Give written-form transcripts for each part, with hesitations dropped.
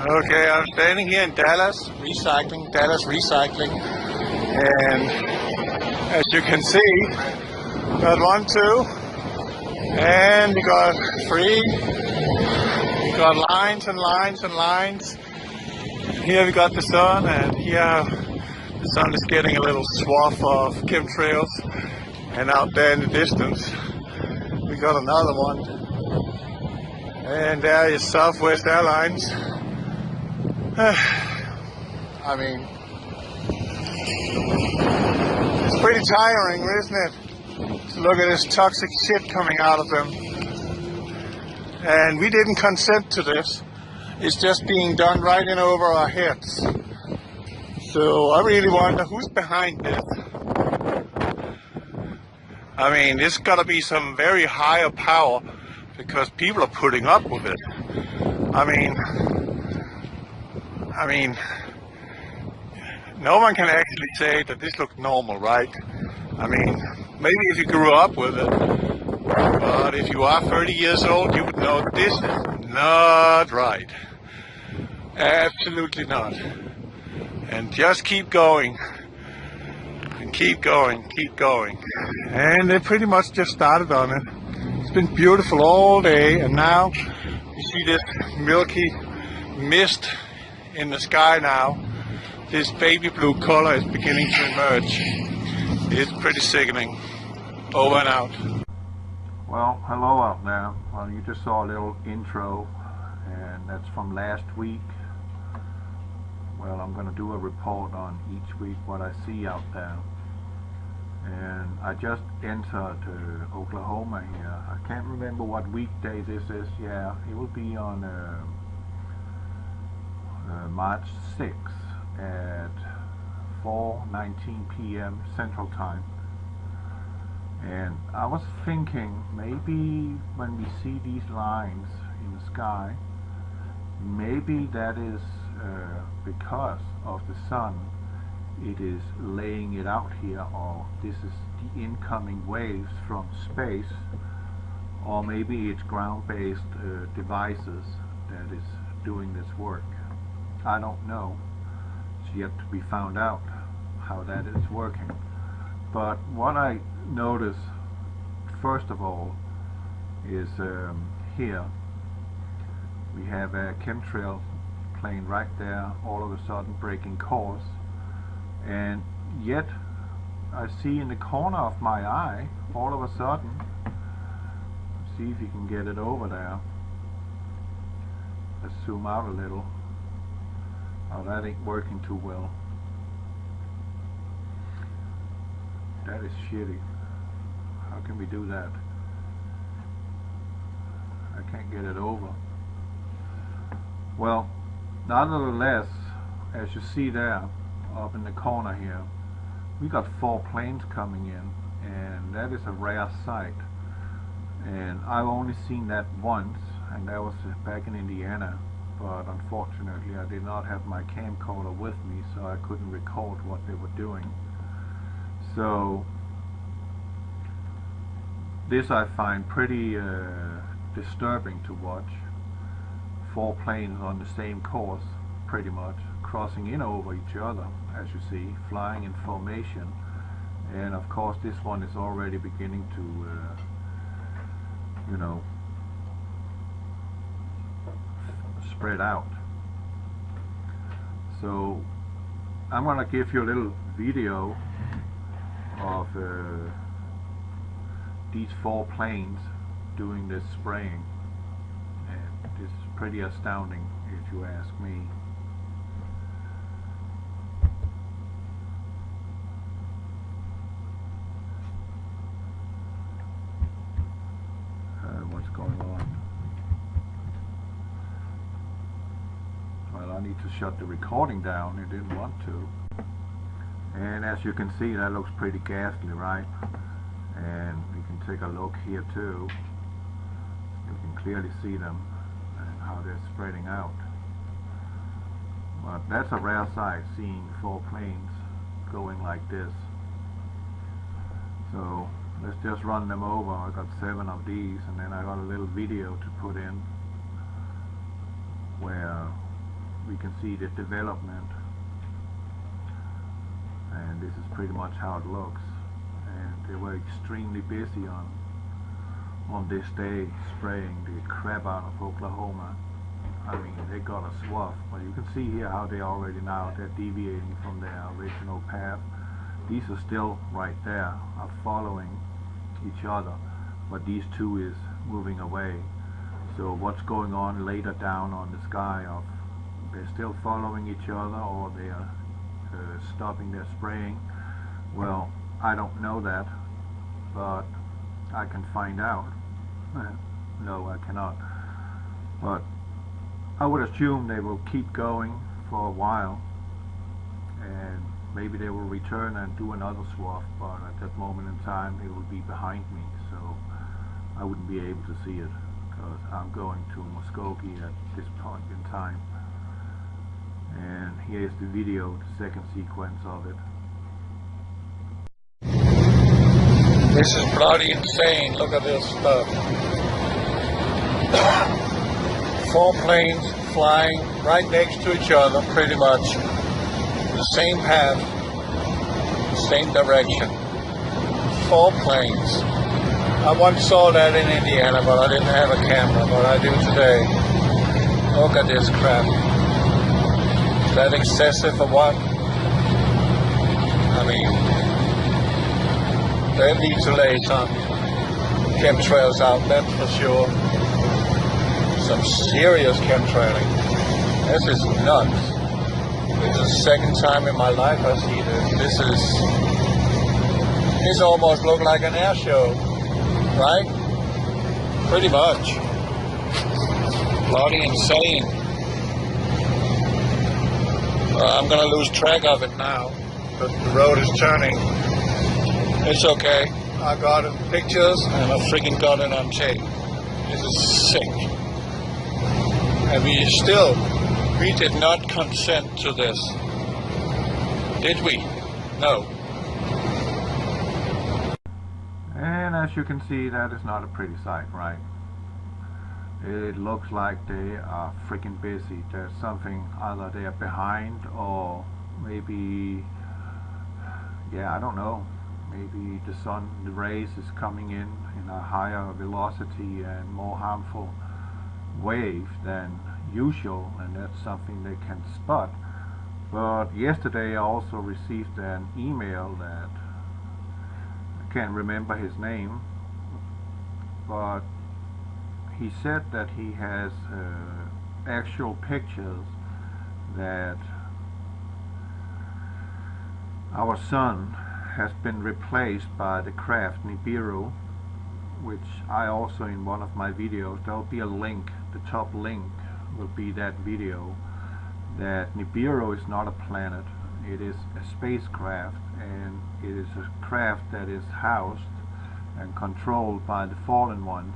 Okay, I'm standing here in Dallas Recycling, and as you can see, got 1, 2, and we got 3, we got lines and lines and lines. Here we got the sun, and here the sun is getting a little swath of chemtrails, and out there in the distance we got another one, and there is Southwest Airlines. I mean, it's pretty tiring, isn't it? To look at this toxic shit coming out of them. And we didn't consent to this. It's just being done right in over our heads. So I really wonder who's behind this. I mean, there's got to be some very higher power, because people are putting up with it. I mean, no one can actually say that this looks normal, right? I mean, maybe if you grew up with it, but if you are 30 years old, you would know this is not right. Absolutely not. And just keep going. And keep going, keep going. And they pretty much just started on it. It's been beautiful all day, and now you see this milky mist in the sky now. This baby blue color is beginning to emerge. It's pretty sickening. Over and out. Well, hello out there. Well, you just saw a little intro, and that's from last week. Well, I'm going to do a report on each week what I see out there. And I just entered Oklahoma here. I can't remember what weekday this is. Yeah, it will be on March 6th at 4:19 p.m. Central Time. And I was thinking, maybe when we see these lines in the sky, maybe that is because of the sun. It is laying it out here, or this is the incoming waves from space, or maybe it's ground-based devices that is doing this work. I don't know. It's yet to be found out how that is working. But what I notice, first of all, is here we have a chemtrail plane right there, all of a sudden breaking course, and yet I see in the corner of my eye, all of a sudden, see if you can get it over there. Let's zoom out a little. Oh, that ain't working too well. That is shitty. How can we do that? I can't get it over. Well, nonetheless, as you see there, up in the corner here, we got 4 planes coming in, and that is a rare sight. And I've only seen that once, and that was back in Indiana. But unfortunately, I did not have my camcorder with me, so I couldn't record what they were doing. So this I find pretty disturbing to watch. 4 planes on the same course, pretty much, crossing in over each other, as you see, flying in formation. And of course this one is already beginning to, you know, spread out. So I'm going to give you a little video of these 4 planes doing this spraying, and it's pretty astounding if you ask me. What's going on? Well, I need to shut the recording down. It didn't want to. And as you can see, that looks pretty ghastly, right? And we can take a look here too. You can clearly see them and how they're spreading out. But that's a rare sight, seeing 4 planes going like this. So let's just run them over. I got 7 of these, and then I got a little video to put in where we can see the development, and this is pretty much how it looks. And they were extremely busy on this day, spraying the crap out of Oklahoma. I mean, they got a swath, but you can see here how they already now, they're deviating from their original path. These are still right there, are following each other, but these two is moving away. So what's going on later down on the sky, of they're still following each other, or they are stopping their spraying? Well, I don't know that, but I can find out. No, I cannot. But I would assume they will keep going for a while, and maybe they will return and do another swath, but at that moment in time it will be behind me, so I wouldn't be able to see it, because I'm going to Muskogee at this point in time. And here's the video, the second sequence of it. This is bloody insane. Look at this stuff. 4 planes flying right next to each other, pretty much. The same path, same direction. 4 planes. I once saw that in Indiana, but I didn't have a camera, but I do today. Look at this crap. Is that excessive or what? I mean, they need to lay some chemtrails out, that's for sure. Some serious chemtrailing. This is nuts. This is the second time in my life I see this. This almost looks like an air show, right? Pretty much. Bloody insane. I'm gonna lose track of it now. The road is turning. It's okay. I got pictures and I freaking got it on tape. This is sick. And we did not consent to this. Did we? No. And as you can see, that is not a pretty sight, right? It looks like they are freaking busy. There's something either they are behind, or maybe, yeah, I don't know. Maybe the sun, the rays is coming in a higher velocity and more harmful wave than usual, and that's something they can spot. But yesterday I also received an email that I can't remember his name, but he said that he has actual pictures that our sun has been replaced by the craft Nibiru, which I also, in one of my videos, there will be a link, the top link will be that video, that Nibiru is not a planet, it is a spacecraft, and it is a craft that is housed and controlled by the fallen ones,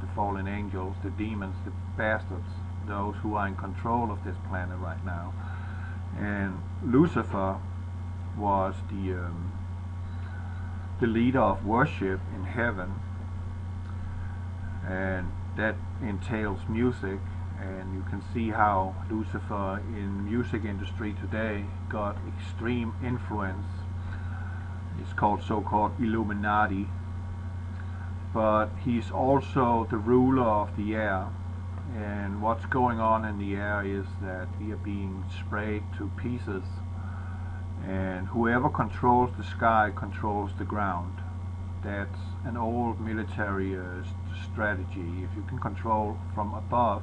the fallen angels, the demons, the bastards, those who are in control of this planet right now. And Lucifer was the leader of worship in heaven, and that entails music. And you can see how Lucifer in music industry today got extreme influence. It's called so-called Illuminati, but he's also the ruler of the air. And what's going on in the air is that we are being sprayed to pieces, and whoever controls the sky controls the ground. That's an old military strategy. If you can control from above,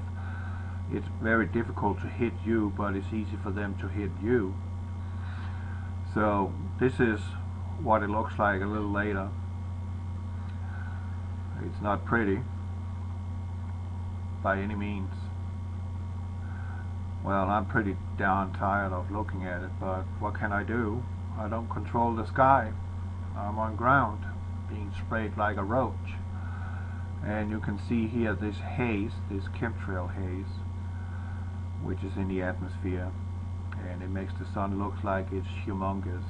it's very difficult to hit you, but it's easy for them to hit you. So this is what it looks like a little later. It's not pretty by any means. Well, I'm pretty darn tired of looking at it, but what can I do? I don't control the sky. I'm on ground, being sprayed like a roach. And you can see here this haze, this chemtrail haze, which is in the atmosphere, and it makes the sun look like it's humongous.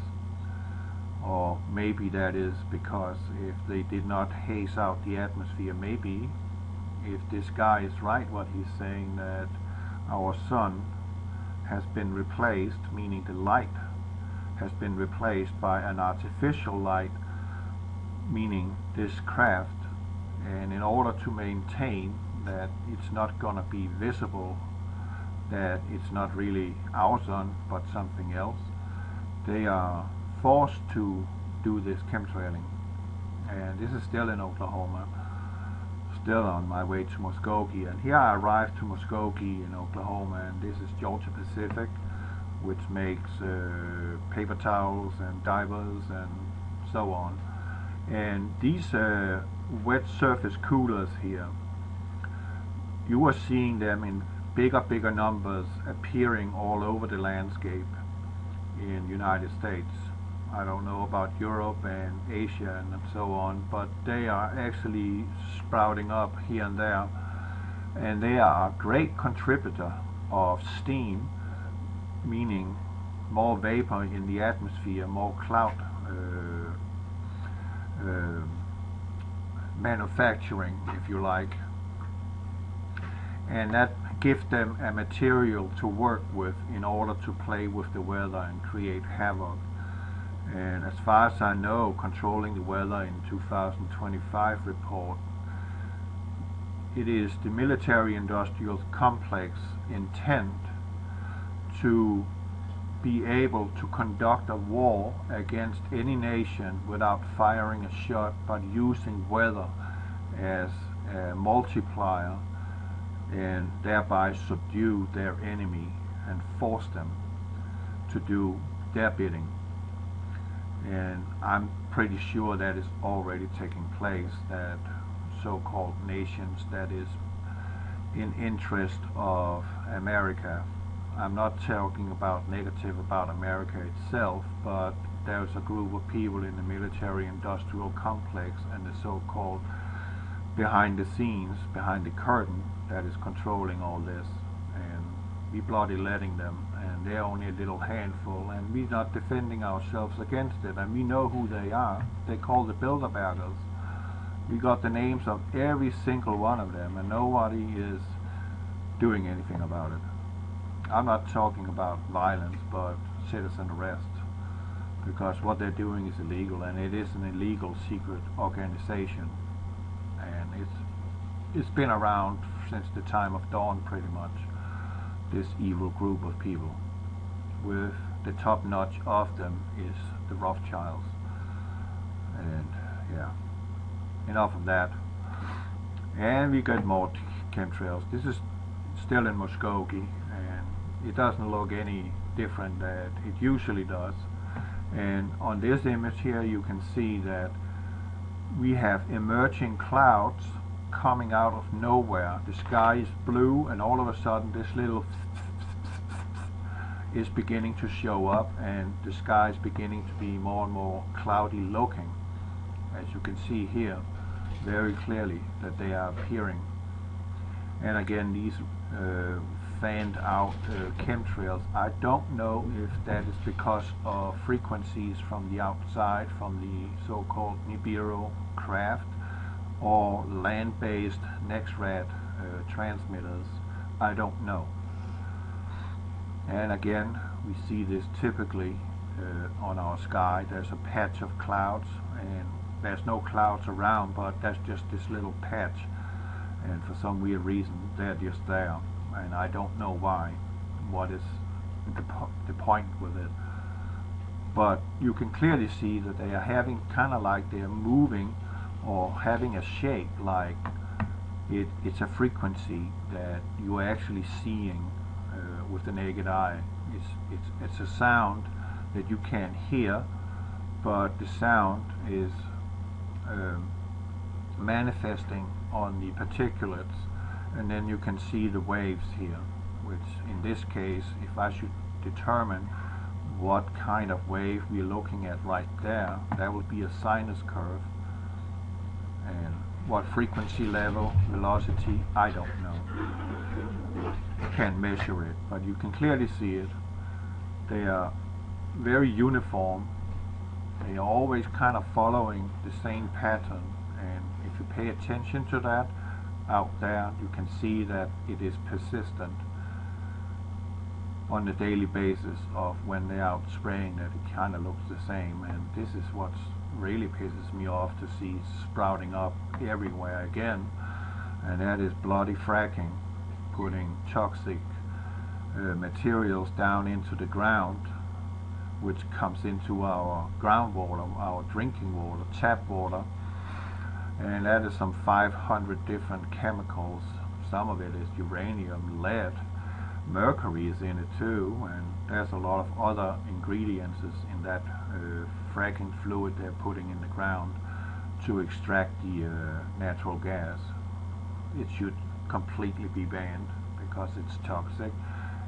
Or maybe that is because if they did not haze out the atmosphere, maybe if this guy is right what he's saying, that our sun has been replaced, meaning the light has been replaced by an artificial light, meaning this craft, and in order to maintain that it's not going to be visible, that it's not really our sun but something else, they are forced to do this chemtrailing. And this is still in Oklahoma, still on my way to Muskogee. And here I arrived to Muskogee in Oklahoma, and this is Georgia Pacific, which makes paper towels and diapers and so on. And these wet surface coolers here, you are seeing them in bigger numbers appearing all over the landscape in United States. I don't know about Europe and Asia and so on, but they are actually sprouting up here and there, and they are a great contributor of steam, meaning more vapor in the atmosphere, more cloud manufacturing, if you like, and that gives them a material to work with in order to play with the weather and create havoc. And as far as I know, Controlling the Weather in 2025 report, it is the military-industrial complex intent to be able to conduct a war against any nation without firing a shot, but using weather as a multiplier, and thereby subdue their enemy and force them to do their bidding. And I'm pretty sure that is already taking place, that so-called nations that is in interest of America. I'm not talking about negative about America itself, but there's a group of people in the military-industrial complex and the so-called behind the scenes, behind the curtain, that is controlling all this, and we bloody letting them, and they're only a little handful, and we're not defending ourselves against it, and we know who they are. They call the Bilderbergers. We got the names of every single one of them, and nobody is doing anything about it. I'm not talking about violence, but citizen arrest, because what they're doing is illegal, and it is an illegal secret organization, and it's been around since the time of dawn, pretty much, this evil group of people. With the top notch of them is the Rothschilds. And yeah, enough of that. And we got more chemtrails. This is still in Muskogee, and it doesn't look any different than it usually does. And on this image here you can see that we have emerging clouds coming out of nowhere. The sky is blue, and all of a sudden this little is beginning to show up, and the sky is beginning to be more and more cloudy looking, as you can see here very clearly that they are appearing. And again, these fanned out chemtrails, I don't know if that is because of frequencies from the outside, from the so-called Nibiru craft, or land-based NEXRAD transmitters. I don't know. And again, we see this typically on our sky. There's a patch of clouds, and there's no clouds around, but that's just this little patch, and for some weird reason they're just there, and I don't know why, what is the point with it. But you can clearly see that they are having kind of like they're moving or having a shape, like it's a frequency that you are actually seeing with the naked eye. It's a sound that you can't hear, but the sound is manifesting on the particulates, and then you can see the waves here, which in this case, if I should determine what kind of wave we're looking at right there, that would be a sinus curve. And what frequency level, velocity, I don't know. Can't measure it, but you can clearly see it. They are very uniform. They are always kind of following the same pattern, and if you pay attention to that out there, you can see that it is persistent. on a daily basis of when they're out spraying that it kind of looks the same, and this is what really pisses me off to see sprouting up everywhere again, and that is bloody fracking, putting toxic materials down into the ground, which comes into our groundwater, our drinking water, tap water, and that is some 500 different chemicals. Some of it is uranium, lead, mercury is in it too, and there's a lot of other ingredients in that fracking fluid they're putting in the ground to extract the natural gas. It should completely be banned because it's toxic,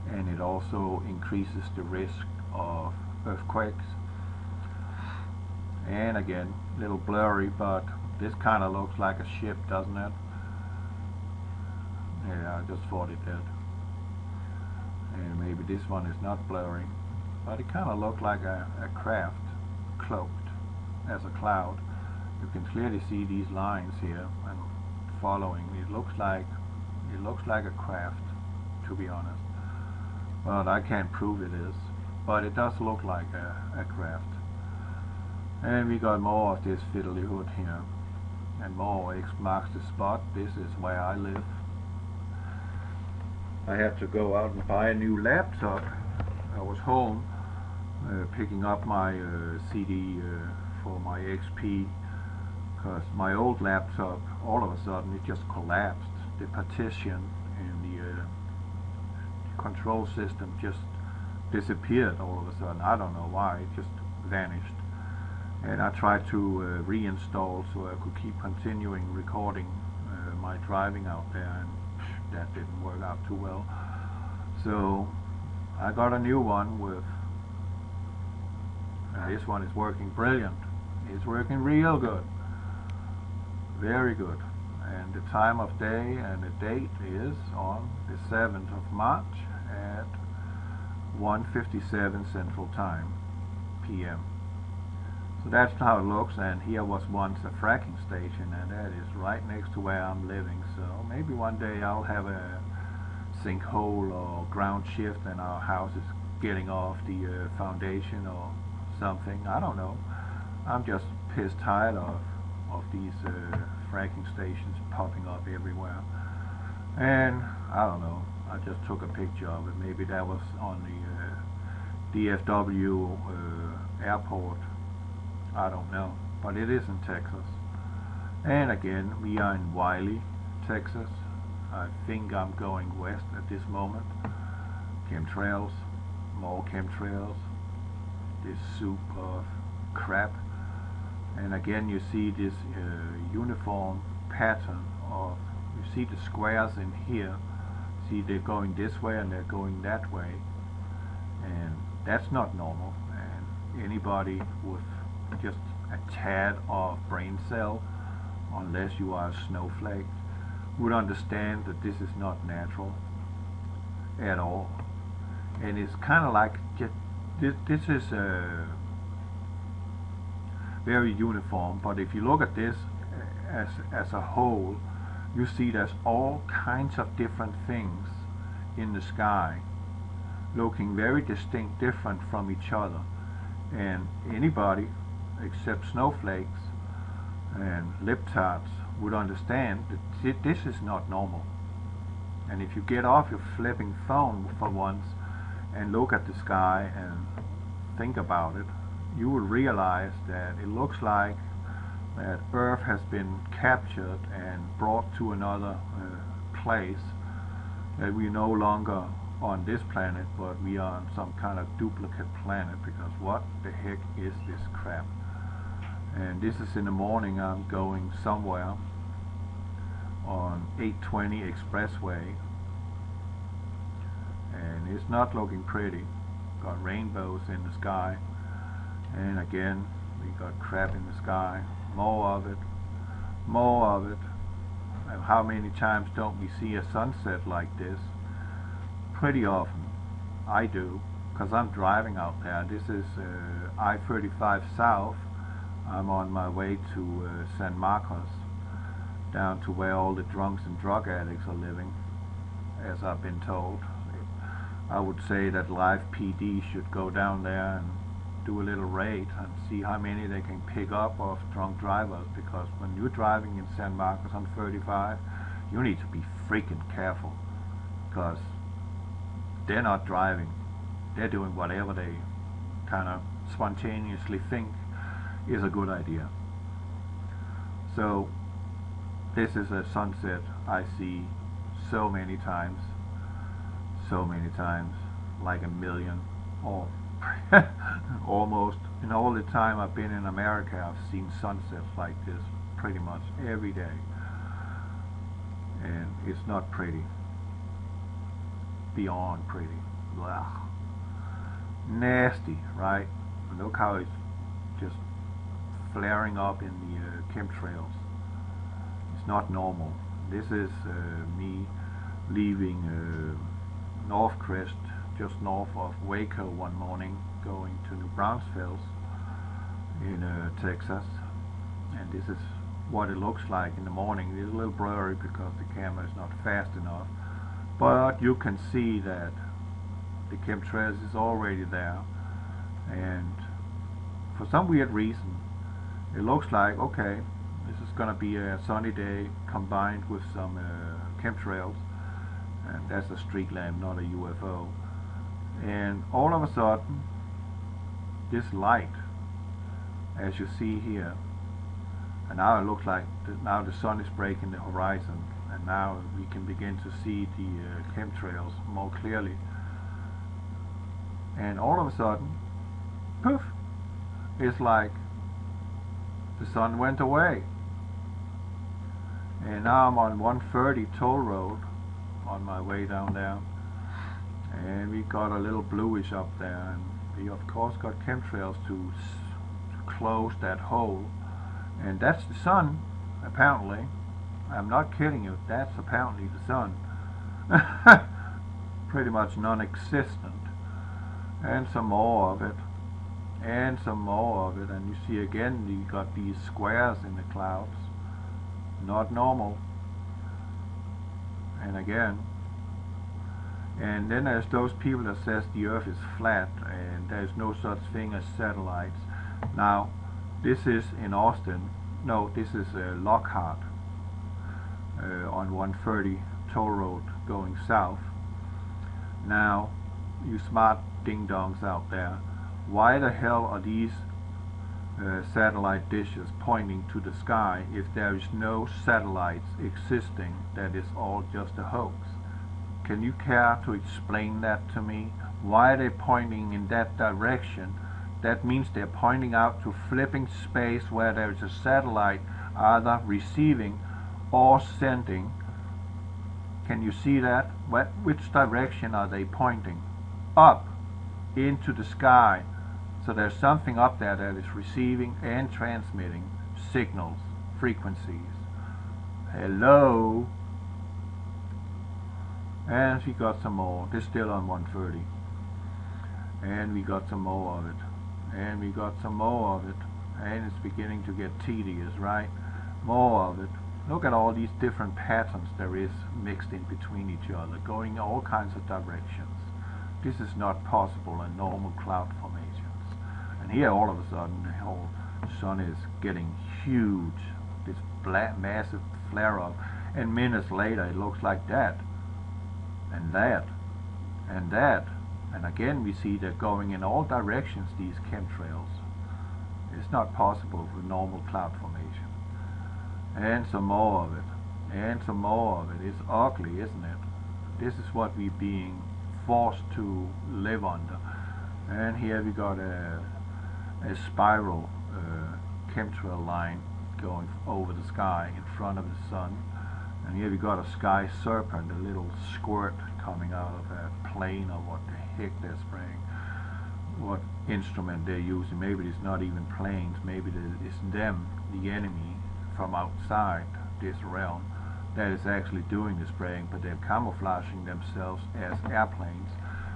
and it also increases the risk of earthquakes. And again, a little blurry, but this kind of looks like a ship, doesn't it? Yeah, I just thought it did. And maybe this one is not blurry, but it kind of looked like a craft cloaked as a cloud. You can clearly see these lines here and following. It looks like a craft, to be honest, but I can't prove it is, but it does look like a craft. And we got more of this fiddlyhood here, and more X marks the spot. This is where I live. I had to go out and buy a new laptop. I was home picking up my CD for my XP, because my old laptop, all of a sudden it just collapsed. The partition in the control system just disappeared all of a sudden. I don't know why, it just vanished. And I tried to reinstall so I could keep continuing recording my driving out there, and that didn't work out too well. So I got a new one with this one is working brilliant. It's working real good, very good. And the time of day and the date is on the 7th of March at 1:57 Central Time PM. So that's how it looks, and here was once a fracking station, and that is right next to where I'm living. So maybe one day I'll have a sinkhole or ground shift and our house is getting off the foundation or something. I don't know. I'm just pissed tired of these fracking stations popping up everywhere. And I don't know, I just took a picture of it. Maybe that was on the DFW airport. I don't know, but it is in Texas. And again, we are in Wiley, Texas. I think I'm going west at this moment. Chemtrails, more chemtrails, this soup of crap. And again, you see this uniform pattern of, you see the squares in here. See, they're going this way and they're going that way, and that's not normal. And anybody with just a tad of brain cell, unless you are a snowflake, would understand that this is not natural at all. And it's kind of like, this is very uniform, but if you look at this as a whole, you see there's all kinds of different things in the sky looking very distinct, different from each other. And anybody except snowflakes and libtards would understand that this is not normal. And if you get off your flipping phone for once and look at the sky and think about it, you will realize that it looks like that Earth has been captured and brought to another place, that we're no longer on this planet, but we are on some kind of duplicate planet, because what the heck is this crap? And this is in the morning. I'm going somewhere on 820 Expressway, and it's not looking pretty. Got rainbows in the sky, and again we got crap in the sky. More of it, more of it. And how many times don't we see a sunset like this? Pretty often. I do, because I'm driving out there. This is I-35 South. I'm on my way to San Marcos, down to where all the drunks and drug addicts are living, as I've been told. I would say that Live PD should go down there and do a little raid and see how many they can pick up of drunk drivers, because when you're driving in San Marcos on 35, you need to be freaking careful, because they're not driving, they're doing whatever they kind of spontaneously think is a good idea. So this is a sunset I see so many times, like a million, or almost. In all the time I've been in America, I've seen sunsets like this pretty much every day, and it's not pretty, beyond pretty. Blah. Nasty, right? Look how it's just flaring up in the chemtrails. It's not normal. This is me leaving North Crest, just north of Waco, one morning, going to New Braunfels in Texas, and this is what it looks like in the morning. It's a little blurry because the camera is not fast enough, but you can see that the chemtrails is already there, and for some weird reason it looks like, okay, this is gonna be a sunny day combined with some chemtrails, and that's a street lamp, not a UFO. And all of a sudden, this light, as you see here, and now it looks like now the sun is breaking the horizon, and now we can begin to see the chemtrails more clearly. And all of a sudden, poof, it's like the sun went away. And now I'm on 130 toll road on my way down there, and we got a little bluish up there, and we of course got chemtrails to close that hole, and that's the sun, apparently. I'm not kidding you, that's apparently the sun. Pretty much non-existent. And some more of it, and some more of it, and you see again you got these squares in the clouds. Not normal. And again, and then there's those people that says the earth is flat and there's no such thing as satellites. Now this is in Austin, no, this is Lockhart on 130 toll road going south. Now you smart ding-dongs out there, why the hell are these satellite dishes pointing to the sky if there is no satellites existing? That is all just a hoax. Can you care to explain that to me? Why are they pointing in that direction? That means they're pointing out to flipping space where there is a satellite either receiving or sending. Can you see that? Which direction are they pointing? Up into the sky. So there's something up there that is receiving and transmitting signals, frequencies. Hello? And we got some more. This is still on 130. And we got some more of it. And we got some more of it. And it's beginning to get tedious, right? More of it. Look at all these different patterns there is mixed in between each other, going all kinds of directions. This is not possible in normal cloud formations. And here all of a sudden the whole sun is getting huge, this black massive flare up, and minutes later it looks like that, and that, and that, and again we see they're going in all directions, these chemtrails. It's not possible with normal cloud formation. And some more of it, and some more of it. It's ugly, isn't it? This is what we're being forced to live under. And here we got a spiral chemtrail line going over the sky in front of the sun, and here we got a sky serpent, a little squirt coming out of that plane, or what the heck they're spraying, what instrument they're using. Maybe it's not even planes, maybe it's them, the enemy from outside this realm, that is actually doing the spraying, but they're camouflaging themselves as airplanes.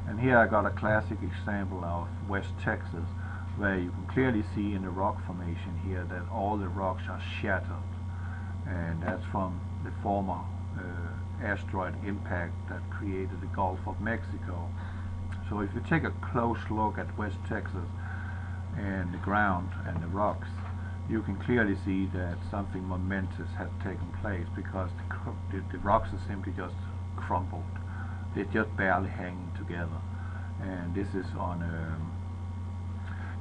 And here I got a classic example of West Texas, where you can clearly see in the rock formation here that all the rocks are shattered, and that's from the former asteroid impact that created the Gulf of Mexico. So if you take a close look at West Texas and the ground and the rocks, you can clearly see that something momentous had taken place, because the rocks are simply just crumbled. They're just barely hanging together. And this is on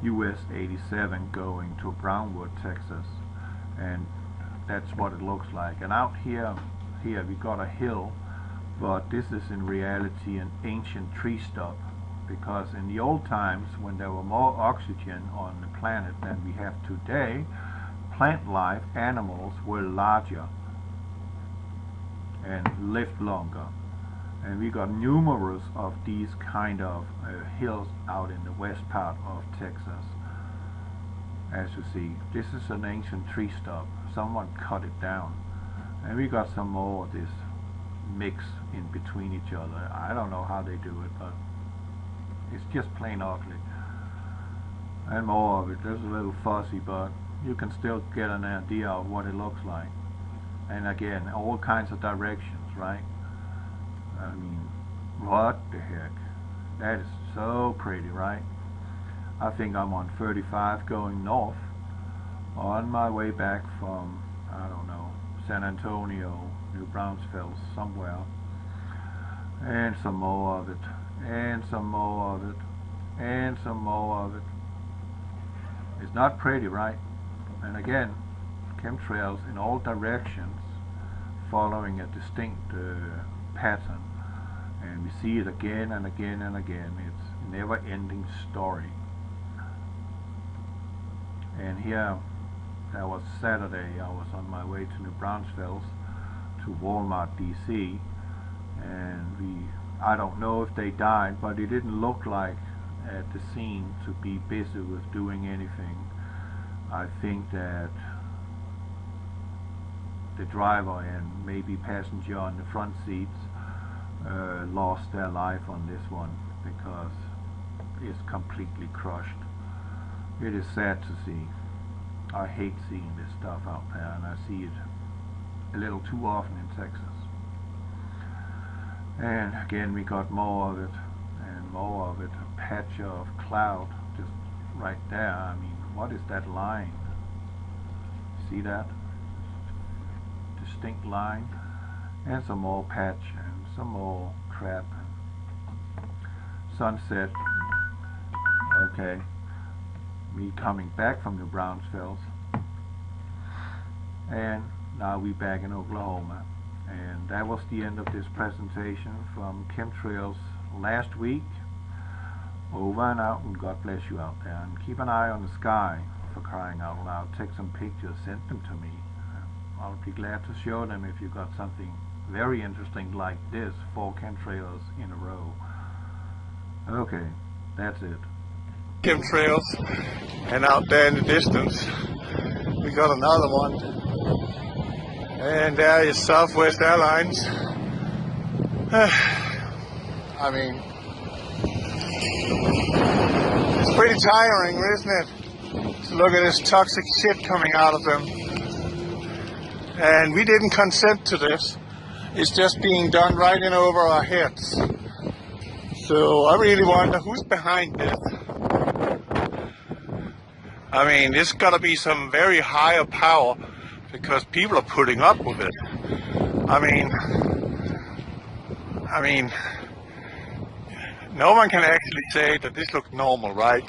US 87 going to Brownwood, Texas, and that's what it looks like. And out here we got a hill, but this is in reality an ancient tree stub, because in the old times, when there were more oxygen on the planet than we have today, plant life, animals were larger and lived longer. And we got numerous of these kind of hills out in the west part of Texas. As you see, this is an ancient tree stub. Someone cut it down. And we got some more of this mix in between each other. I don't know how they do it, but it's just plain ugly. And more of it. There's a little fuzzy, but you can still get an idea of what it looks like. And again, all kinds of directions, right? I mean, what the heck? That is so pretty, right? I think I'm on 35 going north on my way back from, I don't know, San Antonio, New Braunfels, somewhere. And some more of it, and some more of it, and some more of it. It's not pretty, right? And again, chemtrails in all directions, following a distinct pattern, and we see it again and again and again. It's a never-ending story. And here, that was Saturday, I was on my way to New Braunfels to Walmart, DC, and I don't know if they died, but it didn't look like at the scene to be busy with doing anything. I think that the driver and maybe passenger on the front seats lost their life on this one, because it's completely crushed. It is sad to see. I hate seeing this stuff out there, and I see it a little too often in Texas. And again, we got more of it and more of it. A patch of cloud just right there. I mean, what is that line? See that? Distinct line. And some more patch and some more crap. Sunset. Okay. Me coming back from New Braunfels. And now we back in Oklahoma. And that was the end of this presentation from Chemtrails last week. Over and out, and God bless you out there. And keep an eye on the sky, for crying out loud. Take some pictures, send them to me. I'll be glad to show them if you got something very interesting like this, 4 chemtrails in a row. Okay, that's it. Chemtrails, and out there in the distance we got another one, and there is Southwest Airlines. I mean, it's pretty tiring, isn't it, to look at this toxic shit coming out of them. And we didn't consent to this. It's just being done right in over our heads. So I really wonder who's behind this. I mean, there's got to be some very higher power, because people are putting up with it. I mean, no one can actually say that this looks normal, right?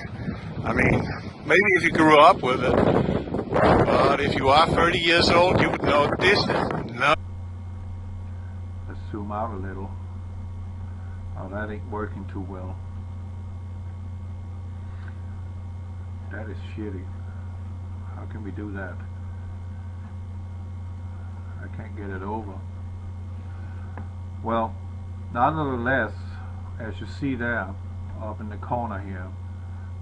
I mean, maybe if you grew up with it, but if you are 30 years old, you would know this is no. Let's zoom out a little. Oh, that ain't working too well. That is shitty. How can we do that? I can't get it over. Well, nonetheless, as you see there, up in the corner here,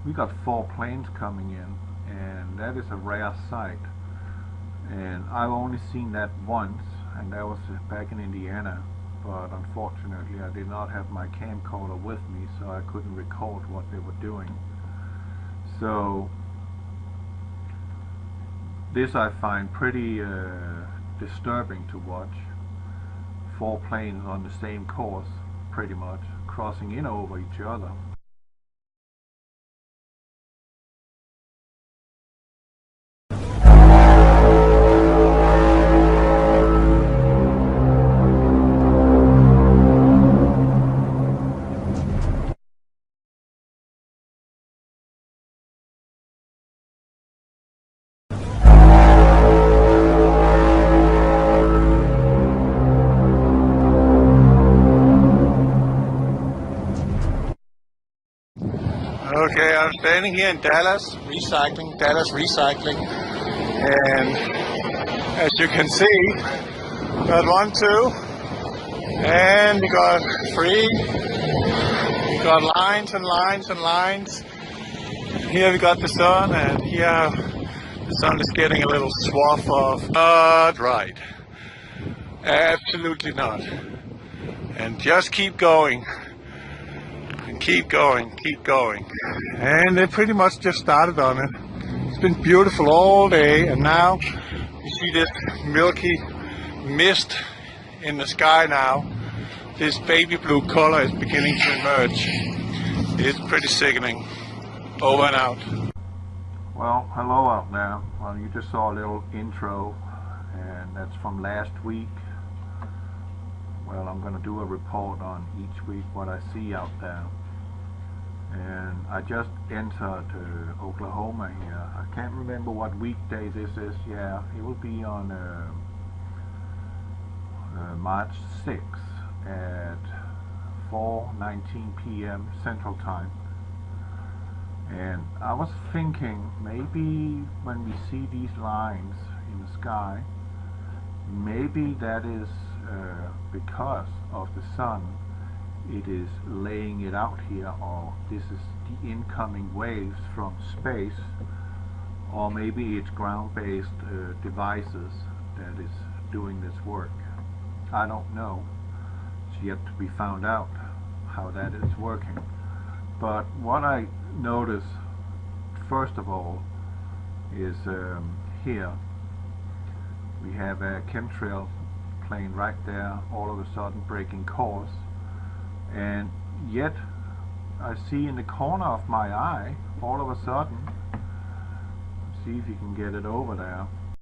we got 4 planes coming in, and that is a rare sight. And I've only seen that once, and that was back in Indiana. But unfortunately, I did not have my camcorder with me, so I couldn't record what they were doing. So this I find pretty disturbing to watch. 4 planes on the same course, pretty much, crossing in over each other. Okay, I'm standing here in Dallas recycling, and as you can see, got 1, 2, and we got 3, we got lines and lines and lines. Here we got the sun, and here the sun is getting a little swath of, not right, absolutely not, and just keep going. And keep going, and they pretty much just started on it. It's been beautiful all day, and now you see this milky mist in the sky now. This baby blue color is beginning to emerge. It's pretty sickening. Over and out. Well, hello out there. Well, you just saw a little intro, and that's from last week. Well, I'm going to do a report on each week what I see out there. And I just entered Oklahoma here. I can't remember what weekday this is. Yeah, it will be on March 6th at 4:19 p.m. Central Time. And I was thinking, maybe when we see these lines in the sky, maybe that is because of the sun. It is laying it out here, or this is the incoming waves from space, or maybe it's ground-based devices that is doing this work. I don't know. It's yet to be found out how that is working. But what I notice, first of all, is here we have a chemtrail plane right there, all of a sudden breaking course. And yet I see in the corner of my eye, all of a sudden, see if you can get it over there,